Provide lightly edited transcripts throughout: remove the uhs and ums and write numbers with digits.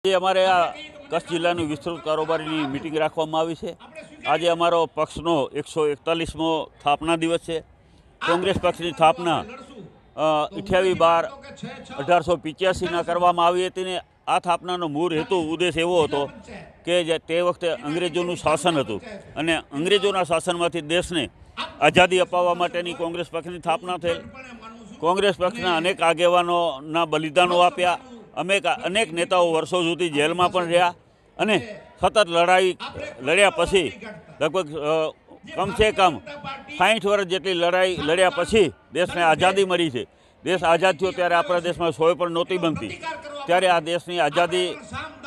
આજે અમારે આ કચ્છ જિલ્લાની વિસ્તૃત કારોબારીની મિટિંગ રાખવામાં આવી છે। આજે અમારો પક્ષનો 141મો સ્થાપના દિવસ છે। કોંગ્રેસ પક્ષની સ્થાપના 28/12/1885ના કરવામાં આવી હતી ને આ સ્થાપનાનો મૂળ હેતુ ઉદ્દેશ એવો હતો કે તે વખતે અંગ્રેજોનું શાસન હતું અને અંગ્રેજોના શાસનમાંથી દેશને આઝાદી અપાવવા માટેની કોંગ્રેસ પક્ષની સ્થાપના થયેલ। કોંગ્રેસ પક્ષના અનેક આગેવાનોના બલિદાનો આપ્યા। અનેક નેતાઓ વર્ષો સુધી જેલમાં પણ રહ્યા અને સતત લડ્યા પછી લગભગ કમસે કમ 60 વર્ષ જેટલી લડાઈ લડ્યા પછી દેશને આઝાદી મળી છે। દેશ આઝાદ થયો ત્યારે આપણા દેશમાં સોય પણ નહોતી બનતી। ત્યારે આ દેશની આઝાદી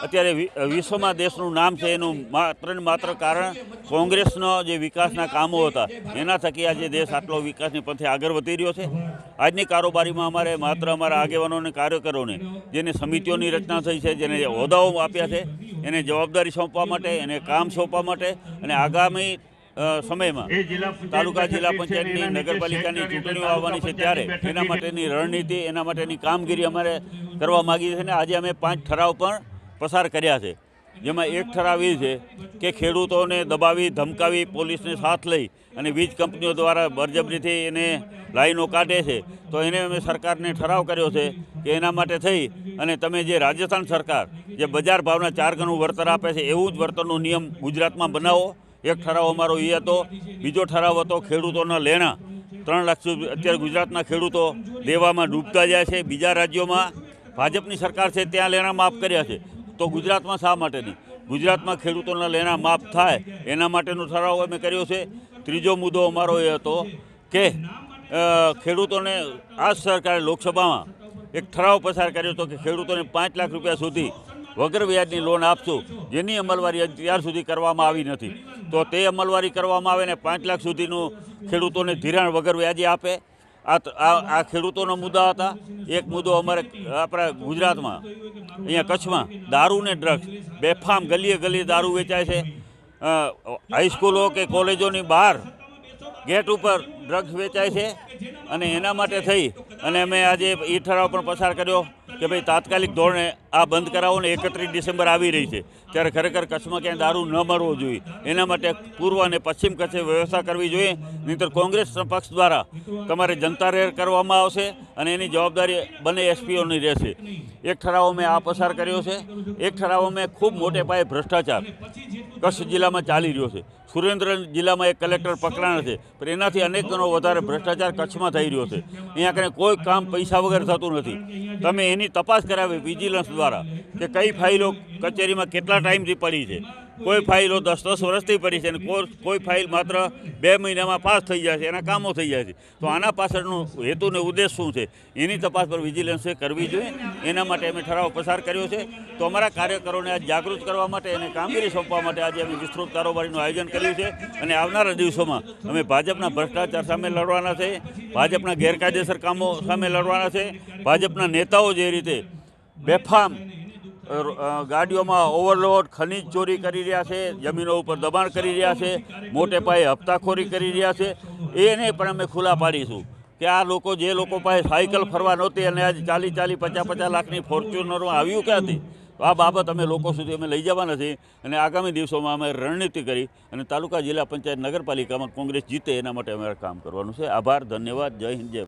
અત્યારે વિશ્વમાં દેશનું નામ છે એનું માત્ર ને માત્ર કારણ કોંગ્રેસનો જે વિકાસના કામો હતા એના થકી આજે દેશ આટલો વિકાસની પંથે આગળ વધી રહ્યો છે। આજની કારોબારીમાં અમારે માત્ર અમારા આગેવાનો અને કાર્યકરોને જેને સમિતિઓની રચના થઈ છે, જેને હોદ્દાઓ આપ્યા છે, એને જવાબદારી સોંપવા માટે, એને કામ સોંપવા માટે અને આગામી સમયમાં તાલુકા જિલ્લા પંચાયતની નગરપાલિકાની ચૂંટણીઓ આવવાની છે ત્યારે એના માટેની રણનીતિ, એના માટેની કામગીરી અમારે કરવા માગીએ છીએ। અને આજે અમે 5 ઠરાવ પણ પસાર કર્યા છે, જેમાં એક ઠરાવ એ છે કે ખેડૂતોને દબાવી ધમકાવી પોલીસને સાથ લઈ અને વીજ કંપનીઓ દ્વારા બળજબરીથી એને લાઈનો કાઢે છે તો એને અમે સરકારને ઠરાવ કર્યો છે કે એના માટે થઈ અને તમે જે રાજસ્થાન સરકાર જે બજાર ભાવના 4 ગણું વળતર આપે છે એવું જ વળતરનો નિયમ ગુજરાતમાં બનાવો। એક ઠરાવ અમારો એ હતો। બીજો ઠરાવ હતો ખેડૂતોના લેણા 3 લાખ સુધી અત્યારે ગુજરાતના ખેડૂતો દેવામાં ડૂબતા જાય છે। બીજા રાજ્યોમાં ભાજપની સરકાર છે ત્યાં લેણા માફ કર્યા છે તો ગુજરાતમાં શા માટે નહીં? ગુજરાતમાં ખેડૂતોના લેણા માફ થાય એના માટેનો ઠરાવ અમે કર્યો છે। ત્રીજો મુદ્દો અમારો એ હતો કે ખેડૂતોને આ સરકારે લોકસભામાં એક ઠરાવ પસાર કર્યો હતો કે ખેડૂતોને 5 લાખ રૂપિયા સુધી વગર વ્યાજની લોન આપશું, જેની અમલવારી અત્યાર સુધી કરવામાં આવી નથી। તો તે અમલવારી કરવામાં આવે ને 5 લાખ સુધીનું ખેડૂતોને ધિરાણ વગર વ્યાજે આપે। આ ખેડૂતોના મુદ્દા હતા। એક મુદ્દો અમારે આપણા ગુજરાતમાં અહીંયા કચ્છમાં દારૂ ને ડ્રગ્સ બેફામ ગલીએ ગલીએ દારૂ વેચાય છે। હાઈસ્કૂલો કે કોલેજોની બહાર ગેટ ઉપર ડ્રગ્સ વેચાય છે અને એના માટે થઈ અને અમે આજે એ ઠરાવ પણ પસાર કર્યો કે ભાઈ તાત્કાલિક ધોરણે આ બંધ કરાવો ને 31 ડિસેમ્બર આવી રહી છે ત્યારે ખરેખર કચ્છમાં ક્યાંય દારૂ ન મળવો જોઈએ એના માટે પૂર્વ અને પશ્ચિમ કચ્છે વ્યવસ્થા કરવી જોઈએ। નહીંતર કોંગ્રેસ પક્ષ દ્વારા તમારે જનતા રેડ કરવામાં આવશે અને એની જવાબદારી બંને એસપીઓની રહેશે। એક ઠરાવ મેં આ પસાર કર્યો છે। એક ઠરાવ મેં ખૂબ મોટે પાયે ભ્રષ્ટાચાર કચ્છ જિલ્લામાં ચાલી રહ્યો છે। સુરેન્દ્ર જિલ્લામાં એક કલેક્ટર પકડાણા છે પણ એનાથી અનેક ગણો વધારે ભ્રષ્ટાચાર કચ્છમાં થઈ રહ્યો છે। અહીંયા કને કોઈ કામ પૈસા વગર થતું નથી। તમે એની તપાસ કરાવી વિજિલન્સ દ્વારા કે કઈ ફાઇલો કચેરીમાં કેટલા ટાઈમથી પડી છે। કોઈ ફાઇલો 10-10 વર્ષથી પડી છે અને કોઈ ફાઇલ માત્ર 2 મહિનામાં પાસ થઈ જાય છે, એના કામો થઈ જાય છે। તો આના પાછળનો હેતુ ને ઉદ્દેશ શું છે એની તપાસ પર વિજિલન્સે કરવી જોઈએ। એના માટે અમે ઠરાવ પસાર કર્યો છે। તો અમારા કાર્યકરોને આજ જાગૃત કરવા માટે અને કામગીરી સોંપવા માટે આજે અમે વિસ્તૃત કારોબારીનું આયોજન કર્યું છે અને આવનારા દિવસોમાં અમે ભાજપના ભ્રષ્ટાચાર સામે લડવાના છે, ભાજપના ગેરકાયદેસર કામો સામે લડવાના છે। ભાજપના નેતાઓ જે રીતે બેફામ ગાડીઓમાં ઓવરલોડ ખનીજ ચોરી કરી રહ્યા છે, જમીનો ઉપર દબાણ કરી રહ્યા છે, મોટે પાયે હપ્તાખોરી કરી રહ્યા છે, એને પણ અમે ખુલ્લા પાડીશું કે આ લોકો જે લોકો પાસે સાયકલ ફરવા નહોતી અને આજે 40-50 લાખની ફોર્ચ્યુનરો આવ્યું ક્યાંથી? તો આ બાબત અમે લોકો સુધી અમે લઈ જવાના છીએ અને આગામી દિવસોમાં અમે રણનીતિ કરી અને તાલુકા જિલ્લા પંચાયત નગરપાલિકામાં કોંગ્રેસ જીતે એના માટે અમારે કામ કરવાનું છે। આભાર, ધન્યવાદ, જય હિન્દ, જય